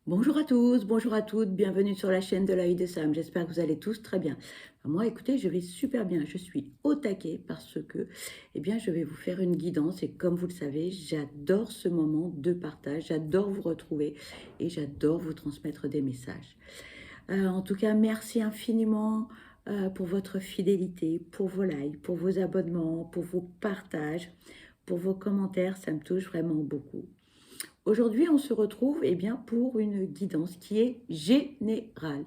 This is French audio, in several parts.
Bonjour à tous, bonjour à toutes, bienvenue sur la chaîne de l'œil de Sam. J'espère que vous allez tous très bien. Moi, écoutez, je vais super bien. Je suis au taquet parce que, je vais vous faire une guidance et comme vous le savez, j'adore ce moment de partage, j'adore vous retrouver et j'adore vous transmettre des messages. En tout cas, merci infiniment pour votre fidélité, pour vos likes, pour vos abonnements, pour vos partages, pour vos commentaires. Ça me touche vraiment beaucoup. Aujourd'hui, on se retrouve pour une guidance qui est générale.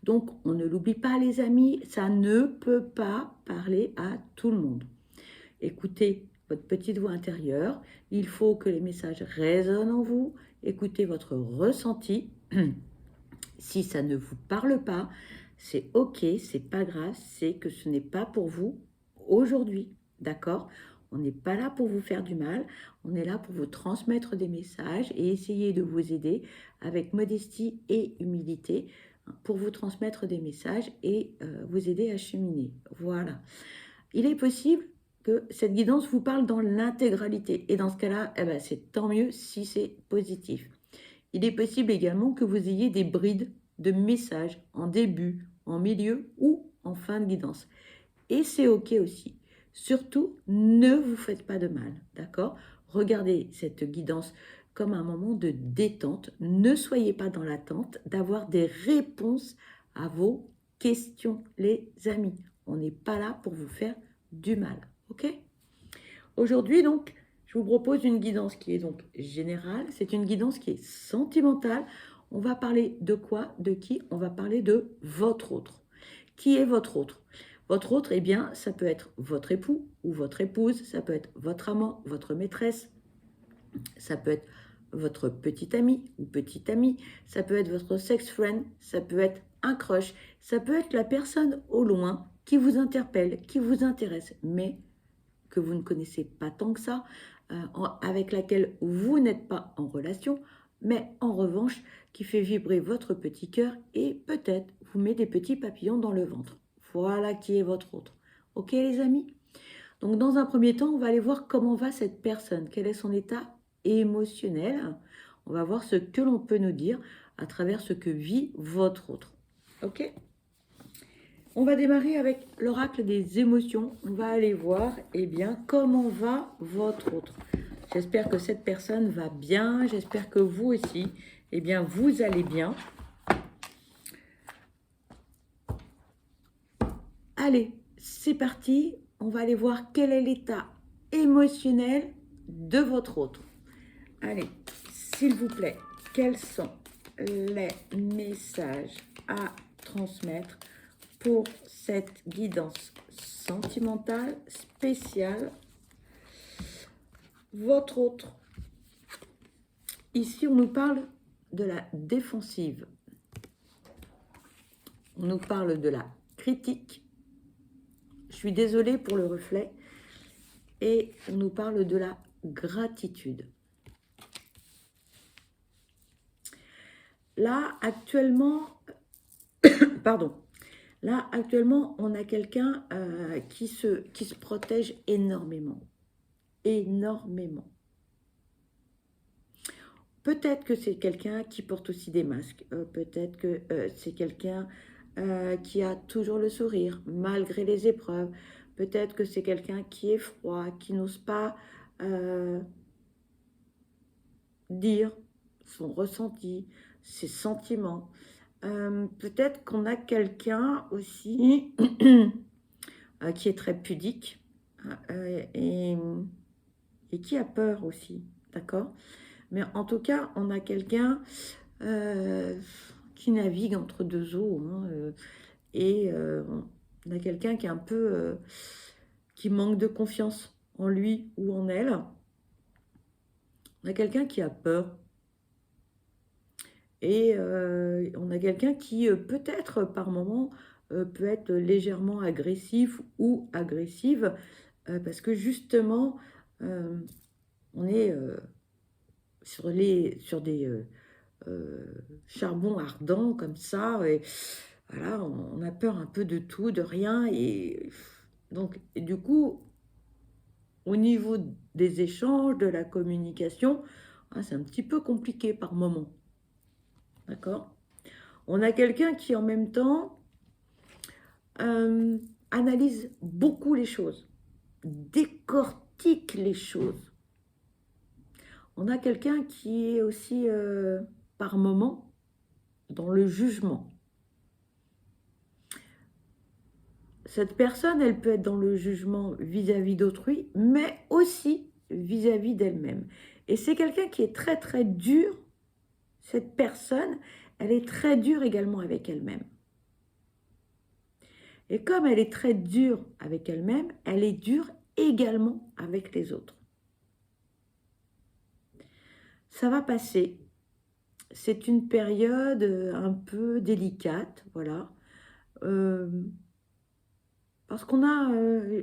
Donc, on ne l'oublie pas, les amis, ça ne peut pas parler à tout le monde. Écoutez votre petite voix intérieure. Il faut que les messages résonnent en vous. Écoutez votre ressenti. Si ça ne vous parle pas, c'est ok, c'est pas grave, c'est que ce n'est pas pour vous aujourd'hui, d'accord? On n'est pas là pour vous faire du mal, on est là pour vous transmettre des messages et essayer de vous aider avec modestie et humilité pour vous transmettre des messages et vous aider à cheminer. Voilà. Il est possible que cette guidance vous parle dans l'intégralité et dans ce cas-là, c'est tant mieux si c'est positif. Il est possible également que vous ayez des brides de messages en début, en milieu ou en fin de guidance. Et c'est OK aussi. Surtout, ne vous faites pas de mal, d'accord? Regardez cette guidance comme un moment de détente. Ne soyez pas dans l'attente d'avoir des réponses à vos questions, les amis. On n'est pas là pour vous faire du mal, OK? Aujourd'hui, donc, je vous propose une guidance qui est donc générale. C'est une guidance qui est sentimentale. On va parler de quoi? De qui? On va parler de votre autre. Qui est votre autre? Votre autre, ça peut être votre époux ou votre épouse, ça peut être votre amant, votre maîtresse, ça peut être votre petit ami ou petite amie, ça peut être votre sex friend, ça peut être un crush, ça peut être la personne au loin qui vous interpelle, qui vous intéresse, mais que vous ne connaissez pas tant que ça, avec laquelle vous n'êtes pas en relation, mais en revanche qui fait vibrer votre petit cœur et peut-être vous met des petits papillons dans le ventre. Voilà qui est votre autre. Ok les amis? Donc dans un premier temps, on va aller voir comment va cette personne, quel est son état émotionnel. On va voir ce que l'on peut nous dire à travers ce que vit votre autre. Ok? On va démarrer avec l'oracle des émotions. On va aller voir, comment va votre autre. J'espère que cette personne va bien. J'espère que vous aussi, vous allez bien. Allez, c'est parti. On va aller voir quel est l'état émotionnel de votre autre. Allez, s'il vous plaît, quels sont les messages à transmettre pour cette guidance sentimentale spéciale? Votre autre. Ici, on nous parle de la défensive. On nous parle de la critique. Je suis désolée pour le reflet. Et on nous parle de la gratitude. Là, actuellement, on a quelqu'un qui se protège énormément. Énormément. Peut-être que c'est quelqu'un qui porte aussi des masques. Peut-être que c'est quelqu'un qui a toujours le sourire, malgré les épreuves. Peut-être que c'est quelqu'un qui est froid, qui n'ose pas dire son ressenti, ses sentiments. Peut-être qu'on a quelqu'un aussi qui est très pudique et qui a peur aussi, d'accord? Mais en tout cas, on a quelqu'un qui navigue entre deux eaux. On a quelqu'un qui est un peu... qui manque de confiance en lui ou en elle. On a quelqu'un qui a peur. Et on a quelqu'un qui peut-être par moment peut être légèrement agressif ou agressive parce que justement on est sur des charbons ardents comme ça et voilà, on a peur un peu de tout, de rien et donc et du coup au niveau des échanges, de la communication, c'est un petit peu compliqué par moment. d'accord? On a quelqu'un qui, en même temps, analyse beaucoup les choses, décortique les choses. On a quelqu'un qui est aussi, par moment, dans le jugement. Cette personne, elle peut être dans le jugement vis-à-vis d'autrui, mais aussi vis-à-vis d'elle-même. Et c'est quelqu'un qui est très, très dur. Cette personne, elle est très dure également avec elle-même. Et comme elle est très dure avec elle-même, elle est dure également avec les autres. Ça va passer. C'est une période un peu délicate, voilà. Parce qu'on a,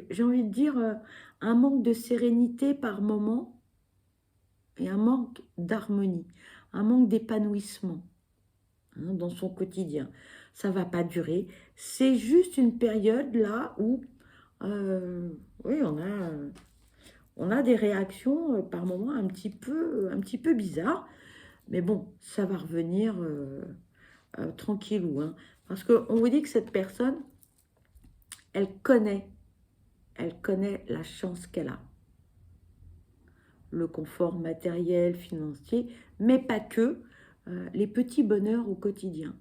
j'ai envie de dire, un manque de sérénité par moment et un manque d'harmonie, un manque d'épanouissement, hein, dans son quotidien. Ça ne va pas durer. C'est juste une période là où, oui, on a des réactions par moment un petit peu bizarres. Mais bon, ça va revenir tranquillou, hein. Parce qu'on vous dit que cette personne, elle connaît la chance qu'elle a. Le confort matériel, financier, mais pas que, les petits bonheurs au quotidien.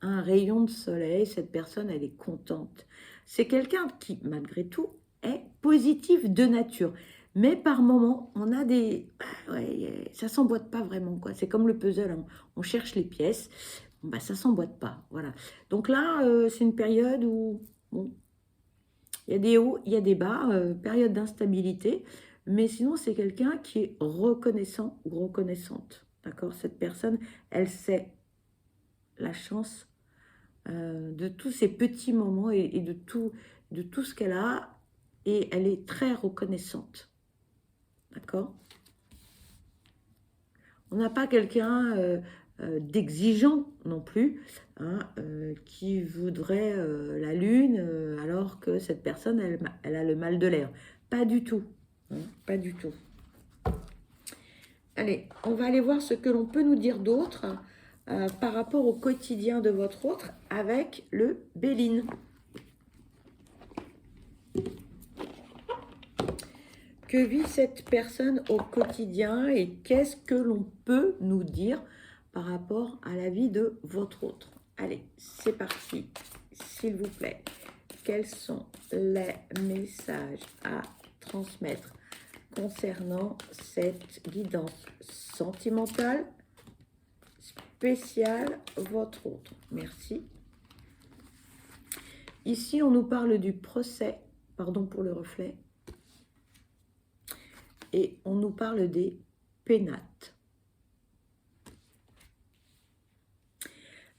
Un rayon de soleil, cette personne, elle est contente. C'est quelqu'un qui, malgré tout, est positif de nature. Mais par moments, on a des... ouais, ça s'emboîte pas vraiment, quoi. C'est comme le puzzle, hein. On cherche les pièces, bah, ça s'emboîte pas, voilà. Donc là, c'est une période où, bon, il y a des hauts, il y a des bas, période d'instabilité, mais sinon, c'est quelqu'un qui est reconnaissant ou reconnaissante, d'accord? Cette personne, elle sait la chance de tous ces petits moments et de tout ce qu'elle a, et elle est très reconnaissante, d'accord? On n'a pas quelqu'un d'exigeant non plus, hein, qui voudrait la lune alors que cette personne, elle a le mal de l'air. Pas du tout, hein, pas du tout. Allez, on va aller voir ce que l'on peut nous dire d'autre par rapport au quotidien de votre autre avec le Béline. Que vit cette personne au quotidien et qu'est-ce que l'on peut nous dire par rapport à la vie de votre autre? Allez, c'est parti, s'il vous plaît. Quels sont les messages à transmettre concernant cette guidance sentimentale spéciale votre autre? Merci. Ici, on nous parle du procès, pardon pour le reflet, et on nous parle des pénates.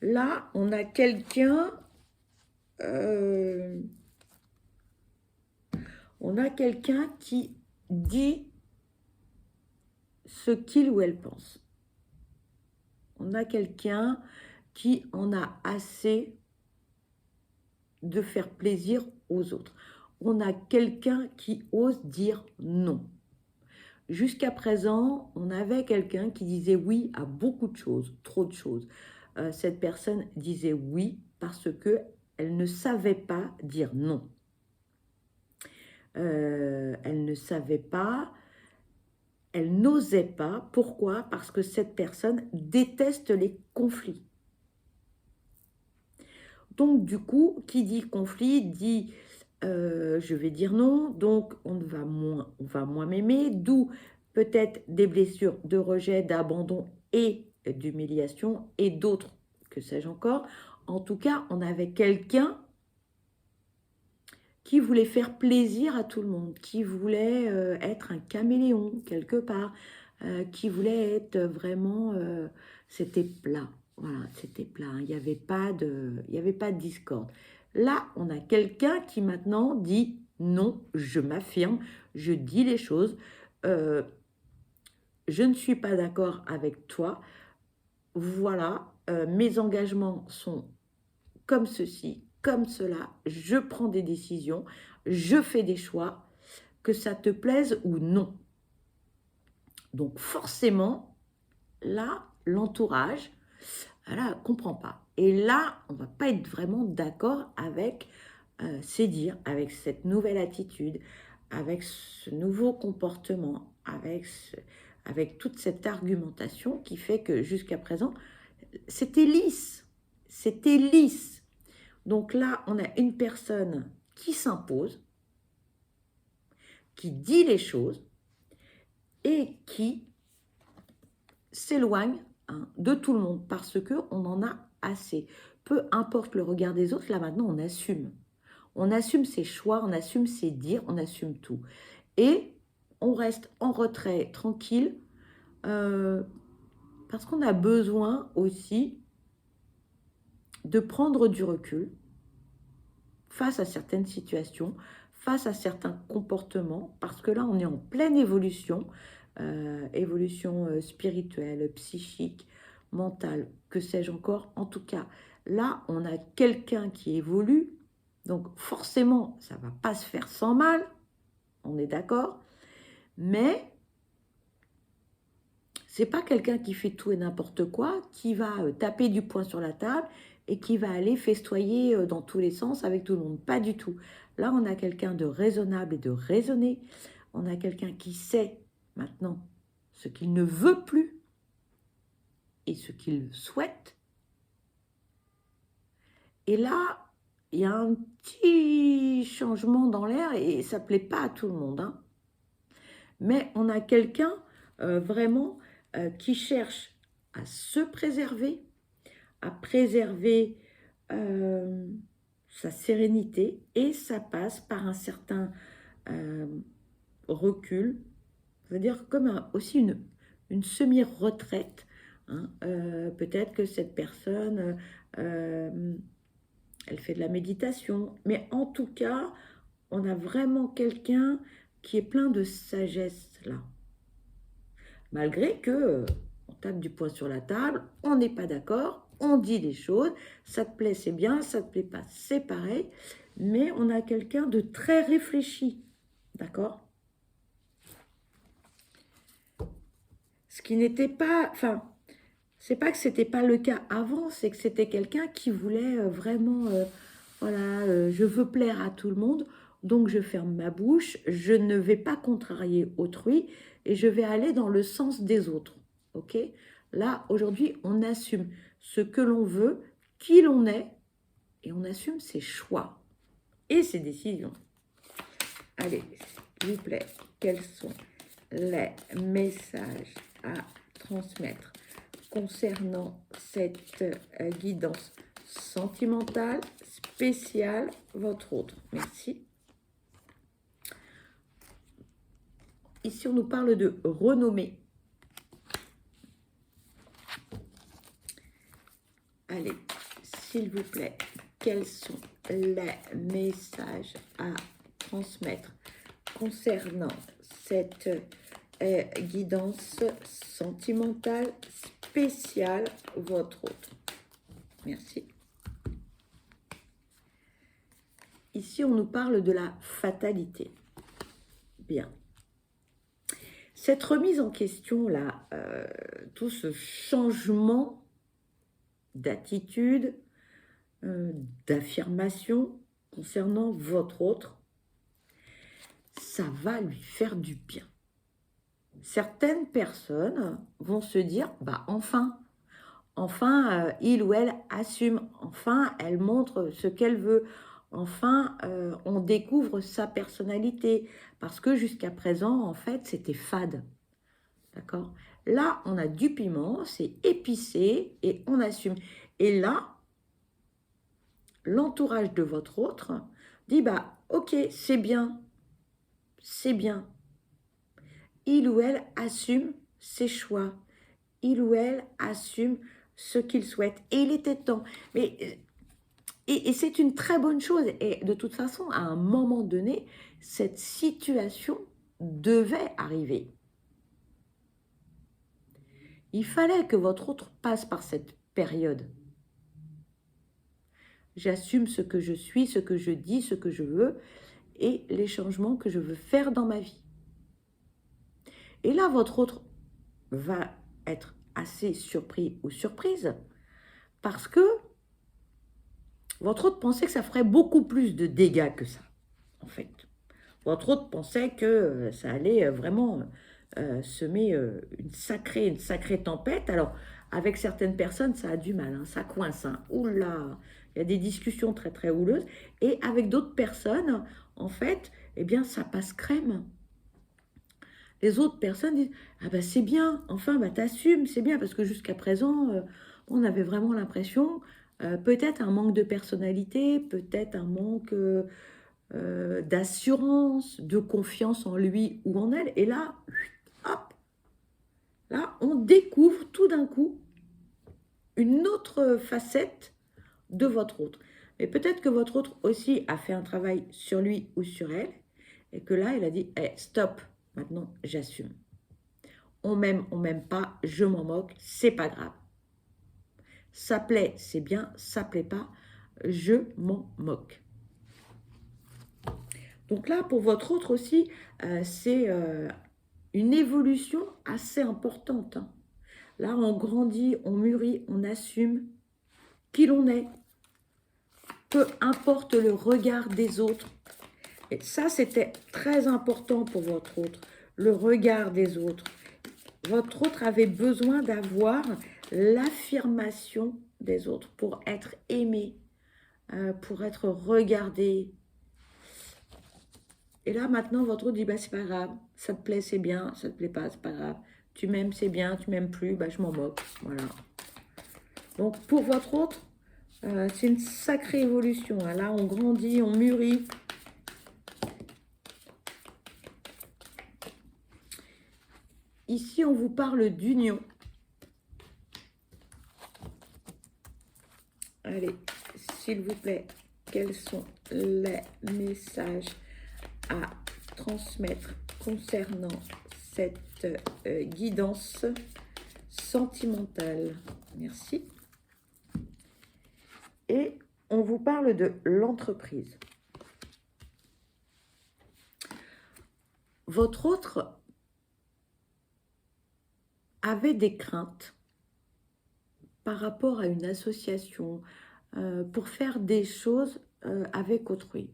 Là, on a quelqu'un qui dit ce qu'il ou elle pense. On a quelqu'un qui en a assez de faire plaisir aux autres. On a quelqu'un qui ose dire non. Jusqu'à présent, on avait quelqu'un qui disait oui à beaucoup de choses, trop de choses. Cette personne disait oui parce qu'elle ne savait pas dire non. Elle ne savait pas, elle n'osait pas. Pourquoi? Parce que cette personne déteste les conflits. Donc, du coup, qui dit conflit dit je vais dire non, donc on va moins m'aimer, d'où peut-être des blessures de rejet, d'abandon et d'humiliation et d'autres, que sais-je encore. En tout cas, on avait quelqu'un qui voulait faire plaisir à tout le monde, qui voulait être un caméléon quelque part, qui voulait être vraiment... c'était plat, voilà, c'était plat, hein. Il n'y avait pas de discorde. Là, on a quelqu'un qui maintenant dit non, je m'affirme, je dis les choses, je ne suis pas d'accord avec toi, voilà, mes engagements sont comme ceci, comme cela, je prends des décisions, je fais des choix, que ça te plaise ou non. Donc forcément, là, l'entourage, voilà, comprend pas. Et là, on va pas être vraiment d'accord avec ces dires, avec cette nouvelle attitude, avec ce nouveau comportement, avec toute cette argumentation qui fait que jusqu'à présent, c'était lisse. C'était lisse. Donc là, on a une personne qui s'impose, qui dit les choses et qui s'éloigne de tout le monde parce qu'on en a assez. Peu importe le regard des autres, là maintenant on assume. On assume ses choix, on assume ses dires, on assume tout. Et on reste en retrait, tranquille, parce qu'on a besoin aussi de prendre du recul face à certaines situations, face à certains comportements, parce que là, on est en pleine évolution, évolution spirituelle, psychique, mentale, que sais-je encore. En tout cas, là, on a quelqu'un qui évolue, donc forcément, ça ne va pas se faire sans mal, on est d'accord, mais c'est pas quelqu'un qui fait tout et n'importe quoi, qui va taper du poing sur la table et qui va aller festoyer dans tous les sens avec tout le monde. Pas du tout. Là, on a quelqu'un de raisonnable et de raisonné. On a quelqu'un qui sait maintenant ce qu'il ne veut plus et ce qu'il souhaite. Et là, il y a un petit changement dans l'air et ça ne plaît pas à tout le monde, hein. Mais on a quelqu'un vraiment qui cherche à se préserver, à préserver sa sérénité et ça passe par un certain recul, c'est-à-dire comme aussi une semi-retraite, hein. Peut-être que cette personne, elle fait de la méditation, mais en tout cas, on a vraiment quelqu'un qui est plein de sagesse là. Malgré que on tape du poing sur la table, on n'est pas d'accord, on dit des choses, ça te plaît, c'est bien, ça te plaît pas, c'est pareil, mais on a quelqu'un de très réfléchi, d'accord? Ce qui n'était pas, enfin, c'est pas que c'était pas le cas avant, c'est que c'était quelqu'un qui voulait vraiment, voilà, je veux plaire à tout le monde, donc je ferme ma bouche, je ne vais pas contrarier autrui et je vais aller dans le sens des autres, ok? Là, aujourd'hui, on assume ce que l'on veut, qui l'on est, et on assume ses choix et ses décisions. Allez, s'il vous plaît, quels sont les messages à transmettre concernant cette guidance sentimentale, spéciale, votre autre? Merci. Ici, on nous parle de renommée. Allez, s'il vous plaît, quels sont les messages à transmettre concernant cette guidance sentimentale spéciale, votre autre? Merci. Ici, on nous parle de la fatalité. Bien. Cette remise en question, là, tout ce changement d'attitude, d'affirmation concernant votre autre, ça va lui faire du bien. Certaines personnes vont se dire, bah enfin, il ou elle assume, enfin, elle montre ce qu'elle veut, enfin, on découvre sa personnalité, parce que jusqu'à présent, en fait, c'était fade, d'accord? Là, on a du piment, c'est épicé, et on assume. Et là, l'entourage de votre autre dit, bah, ok, c'est bien, c'est bien. Il ou elle assume ses choix. Il ou elle assume ce qu'il souhaite. Et il était temps. Mais, et c'est une très bonne chose. Et de toute façon, à un moment donné, cette situation devait arriver. Il fallait que votre autre passe par cette période. J'assume ce que je suis, ce que je dis, ce que je veux et les changements que je veux faire dans ma vie. Et là, votre autre va être assez surpris ou surprise parce que votre autre pensait que ça ferait beaucoup plus de dégâts que ça, en fait. Votre autre pensait que ça allait vraiment semer une sacrée tempête. Alors, avec certaines personnes, ça a du mal, hein, ça coince. Hein. Oula, il y a des discussions très très houleuses. Et avec d'autres personnes, en fait, eh bien, ça passe crème. Les autres personnes disent « Ah ben c'est bien, enfin, bah, t'assumes, c'est bien. » Parce que jusqu'à présent, on avait vraiment l'impression, peut-être un manque de personnalité, peut-être un manque d'assurance, de confiance en lui ou en elle. Et là, hop, là, on découvre tout d'un coup une autre facette de votre autre. Mais peut-être que votre autre aussi a fait un travail sur lui ou sur elle, et que là, il a dit hey, « Stop, maintenant, j'assume. On m'aime pas, je m'en moque, c'est pas grave. Ça plaît, c'est bien, ça plaît pas, je m'en moque. » Donc là, pour votre autre aussi, c'est une évolution assez importante. Hein. Là, on grandit, on mûrit, on assume qui l'on est. Peu importe le regard des autres. Et ça, c'était très important pour votre autre, le regard des autres. Votre autre avait besoin d'avoir l'affirmation des autres pour être aimé, pour être regardé. Et là, maintenant, votre autre dit, bah, c'est pas grave, ça te plaît, c'est bien, ça te plaît pas, c'est pas grave. Tu m'aimes, c'est bien, tu m'aimes plus, bah, je m'en moque. Voilà. Donc, pour votre autre, c'est une sacrée évolution. Hein. Là, on grandit, on mûrit. Ici, on vous parle d'union. Allez, s'il vous plaît, quels sont les messages à transmettre concernant cette guidance sentimentale? Merci. Et on vous parle de l'entreprise. Votre autre avait des craintes par rapport à une association pour faire des choses avec autrui.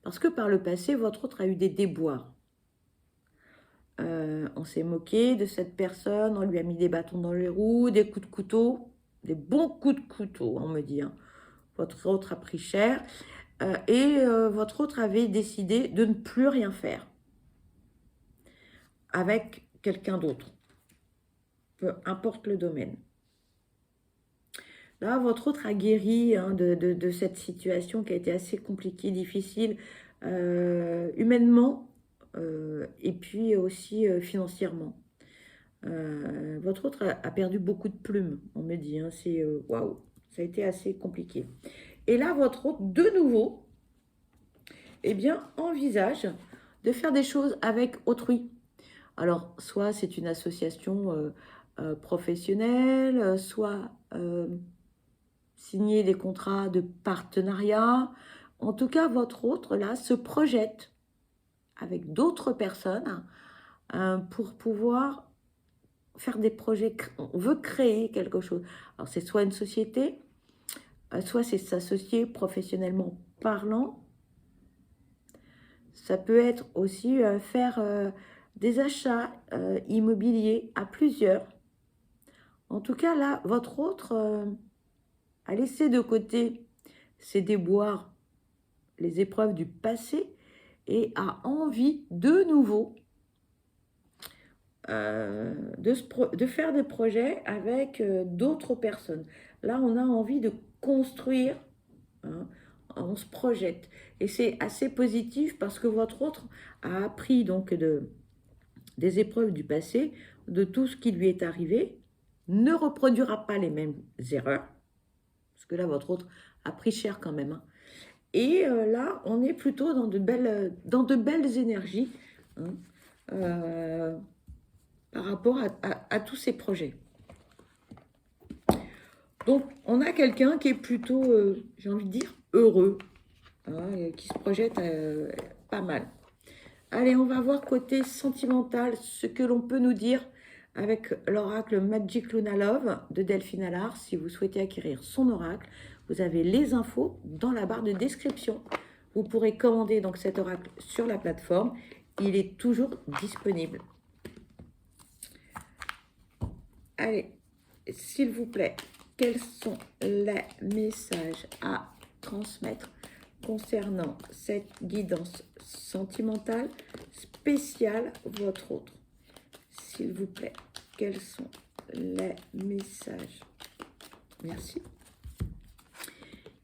Parce que par le passé, votre autre a eu des déboires. On s'est moqué de cette personne, on lui a mis des bâtons dans les roues, des coups de couteau, des bons coups de couteau, on me dit. Hein. Votre autre a pris cher et votre autre avait décidé de ne plus rien faire avec quelqu'un d'autre, peu importe le domaine. Là, votre autre a guéri hein, de cette situation qui a été assez compliquée, difficile, humainement et puis aussi financièrement. Votre autre a perdu beaucoup de plumes, on me dit. Hein, c'est waouh, ça a été assez compliqué. Et là, votre autre, de nouveau, eh bien, envisage de faire des choses avec autrui. Alors, soit c'est une association professionnelle, soit signer des contrats de partenariat. En tout cas, votre autre, là, se projette avec d'autres personnes pour pouvoir faire des projets. On veut créer quelque chose. Alors, c'est soit une société, soit c'est s'associer professionnellement parlant. Ça peut être aussi faire des achats immobiliers à plusieurs. En tout cas, là, votre autre a laissé de côté ses déboires, les épreuves du passé et a envie de nouveau de faire des projets avec d'autres personnes. Là, on a envie de construire, hein, on se projette. Et c'est assez positif parce que votre autre a appris donc des épreuves du passé, de tout ce qui lui est arrivé, ne reproduira pas les mêmes erreurs, parce que là, votre autre a pris cher quand même. Hein. Et là, on est plutôt dans de belles énergies hein, par rapport à tous ces projets. Donc, on a quelqu'un qui est plutôt, j'ai envie de dire, heureux, hein, qui se projette pas mal. Allez, on va voir côté sentimental, ce que l'on peut nous dire avec l'oracle Magic Luna Love de Delphine Allard. Si vous souhaitez acquérir son oracle, vous avez les infos dans la barre de description. Vous pourrez commander donc cet oracle sur la plateforme. Il est toujours disponible. Allez, s'il vous plaît, quels sont les messages à transmettre concernant cette guidance sentimentale spéciale votre autre? S'il vous plaît, quels sont les messages? Merci.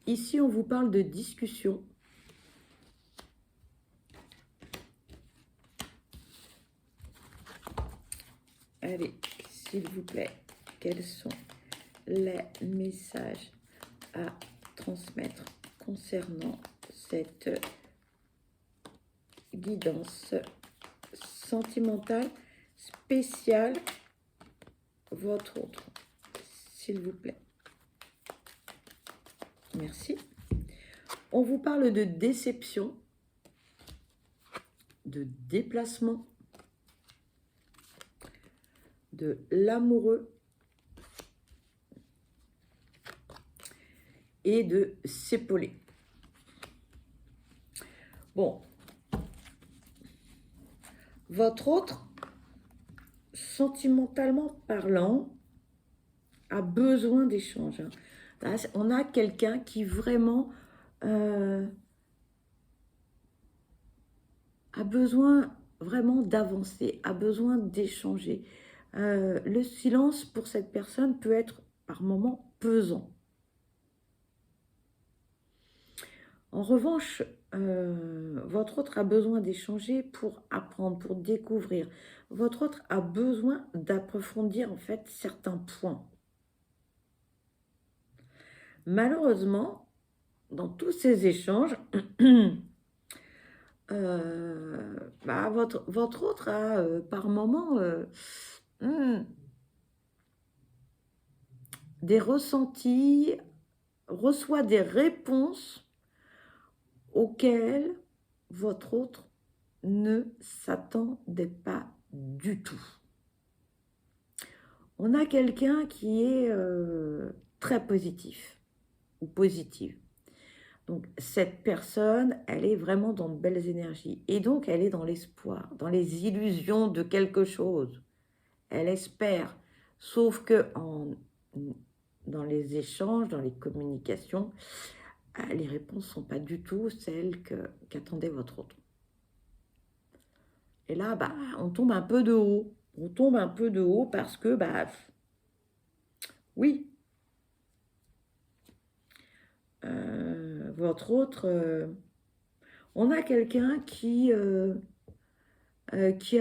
Ici, on vous parle de discussion. Allez, s'il vous plaît, quels sont les messages à transmettre concernant cette guidance sentimentale spéciale votre autre, s'il vous plaît. Merci. On vous parle de déception, de déplacement, de l'amoureux et de s'épauler. Bon, votre autre, sentimentalement parlant, a besoin d'échange. Là, on a quelqu'un qui vraiment a besoin vraiment d'avancer, a besoin d'échanger. Le silence pour cette personne peut être par moments pesant. En revanche, votre autre a besoin d'échanger pour apprendre, pour découvrir. Votre autre a besoin d'approfondir en fait certains points. Malheureusement, dans tous ces échanges, votre autre a par moments des ressentis, reçoit des réponses auxquelles votre autre ne s'attendait pas du tout. On a quelqu'un qui est très positif ou positive. Donc, cette personne, elle est vraiment dans de belles énergies. Et donc, elle est dans l'espoir, dans les illusions de quelque chose. Elle espère. Sauf que dans les échanges, dans les communications, les réponses ne sont pas du tout celles qu'attendait votre autre. Et là, on tombe un peu de haut. On tombe un peu de haut parce que, oui, votre autre, on a quelqu'un qui a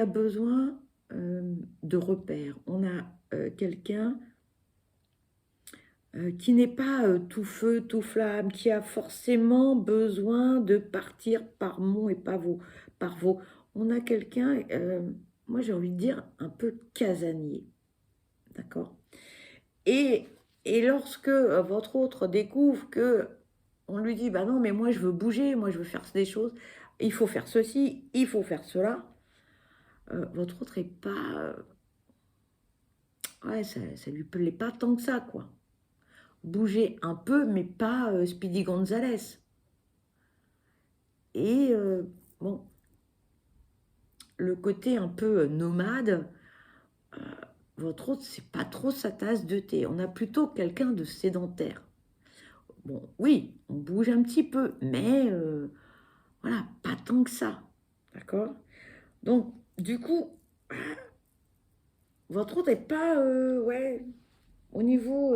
besoin de repères. On a quelqu'un qui n'est pas tout feu, tout flamme, qui a forcément besoin de partir par mon et pas par vos. On a quelqu'un, moi j'ai envie de dire, un peu casanier. D'accord? Et lorsque votre autre découvre que on lui dit, non, mais moi je veux bouger, moi je veux faire des choses, il faut faire ceci, il faut faire cela, votre autre n'est pas... ouais, ça lui plaît pas tant que ça, quoi. Bouger un peu, mais pas Speedy Gonzales. Et bon, le côté un peu nomade, votre autre, c'est pas trop sa tasse de thé. On a plutôt quelqu'un de sédentaire. Bon, oui, on bouge un petit peu, mais voilà, pas tant que ça. D'accord? Donc, du coup, votre autre n'est pas, ouais, au niveau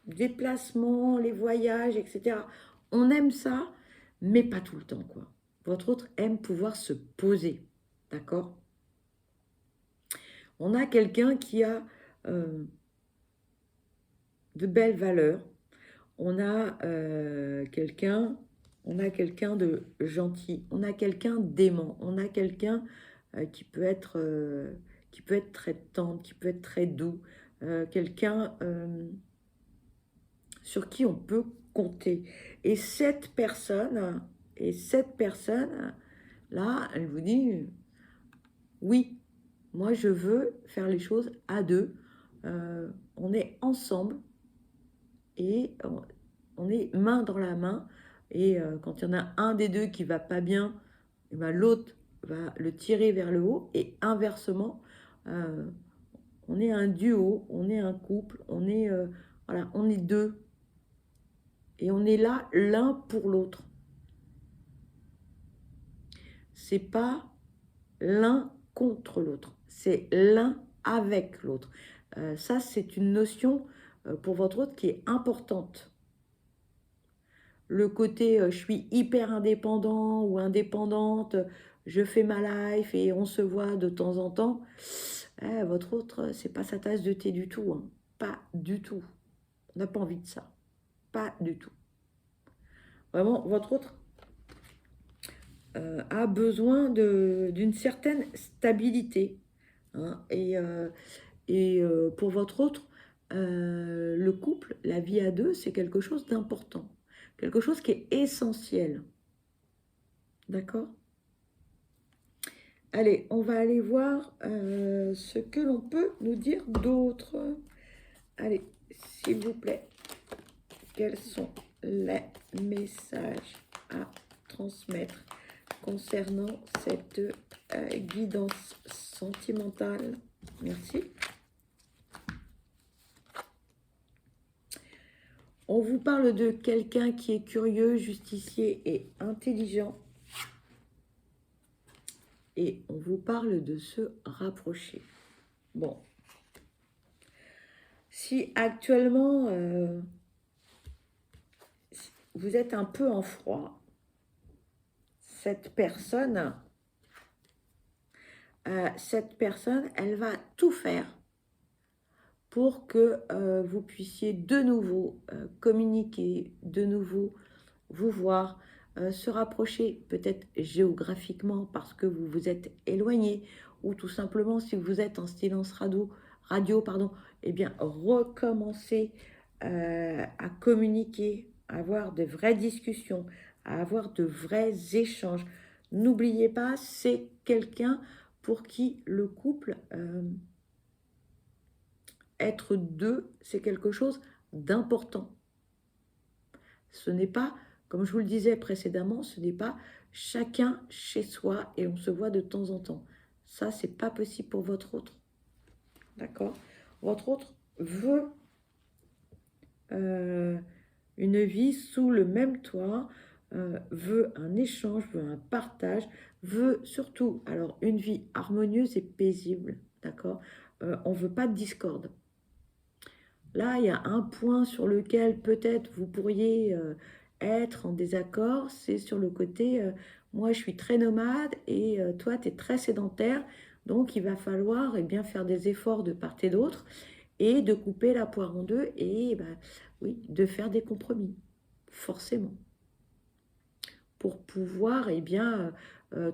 déplacement, les voyages, etc. On aime ça, mais pas tout le temps, quoi. Votre autre aime pouvoir se poser, d'accord? On a quelqu'un qui a de belles valeurs. On a quelqu'un de gentil. On a quelqu'un d'aimant. On a quelqu'un qui peut être très tendre, qui peut être très doux. Quelqu'un sur qui on peut compter. Et cette personne, là, elle vous dit oui, Moi, je veux faire les choses à deux. On est ensemble et on est main dans la main. Et quand il y en a un des deux qui va pas bien, eh ben, l'autre va le tirer vers le haut. Et inversement, euh, on est un duo, on est un couple, voilà, on est deux. Et on est là l'un pour l'autre. C'est pas l'un contre l'autre, c'est l'un avec l'autre. Ça, c'est une notion pour votre autre qui est importante. Le côté je suis hyper indépendant ou indépendante, je fais ma life et on se voit de temps en temps, votre autre, c'est pas sa tasse de thé du tout, hein. Pas du tout. On n'a pas envie de ça. Pas du tout. Vraiment, votre autre a besoin d'une certaine stabilité, hein. Et pour votre autre, le couple, la vie à deux, c'est quelque chose d'important, quelque chose qui est essentiel. D'accord? Allez, on va aller voir ce que l'on peut nous dire d'autre. Allez, s'il vous plaît, quels sont les messages à transmettre concernant cette guidance sentimentale? Merci. On vous parle de quelqu'un qui est curieux, justicier et intelligent. Et on vous parle de se rapprocher. Bon. Si actuellement, vous êtes un peu en froid, cette personne, elle va tout faire pour que vous puissiez de nouveau communiquer, de nouveau vous voir, se rapprocher peut-être géographiquement parce que vous vous êtes éloigné ou tout simplement si vous êtes en silence radio pardon, eh bien recommencer à communiquer, à avoir de vraies discussions, à avoir de vrais échanges. N'oubliez pas, c'est quelqu'un pour qui le couple, être deux, c'est quelque chose d'important. Ce n'est pas, comme je vous le disais précédemment, ce n'est pas chacun chez soi et on se voit de temps en temps. Ça, c'est pas possible pour votre autre. D'accord? Votre autre veut une vie sous le même toit, veut un échange, veut un partage, veut surtout alors une vie harmonieuse et paisible. D'accord? On ne veut pas de discorde. Là, il y a un point sur lequel peut-être vous pourriez être en désaccord, c'est sur le côté, moi je suis très nomade et toi tu es très sédentaire, donc il va falloir bien, faire des efforts de part et d'autre et de couper la poire en deux et oui, de faire des compromis, forcément, pour pouvoir bien,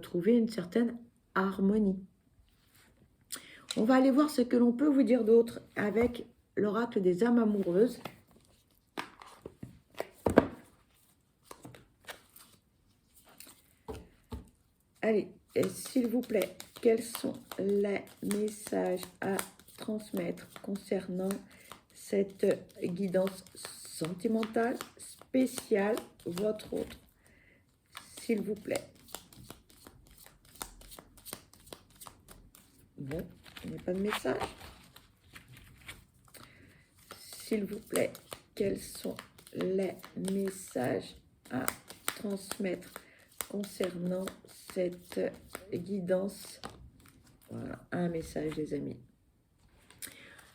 trouver une certaine harmonie. On va aller voir ce que l'on peut vous dire d'autre avec l'oracle des âmes amoureuses. Allez, s'il vous plaît, quels sont les messages à transmettre concernant cette guidance sentimentale spéciale, votre autre? S'il vous plaît. Bon, il n'y a pas de message. S'il vous plaît, quels sont les messages à transmettre concernant cette guidance? Voilà, un message, les amis.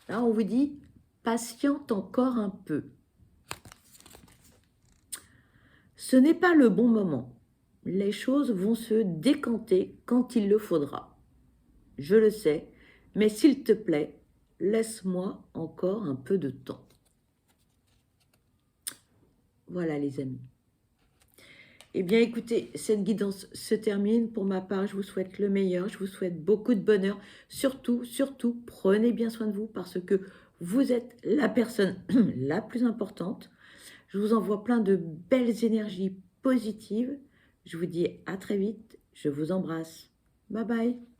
Là, on vous dit, patiente encore un peu. Ce n'est pas le bon moment. Les choses vont se décanter quand il le faudra. Je le sais, mais s'il te plaît, laisse-moi encore un peu de temps. Voilà, les amis. Eh bien, écoutez, cette guidance se termine. Pour ma part, je vous souhaite le meilleur. Je vous souhaite beaucoup de bonheur. Surtout, surtout, prenez bien soin de vous parce que vous êtes la personne la plus importante. Je vous envoie plein de belles énergies positives. Je vous dis à très vite. Je vous embrasse. Bye bye.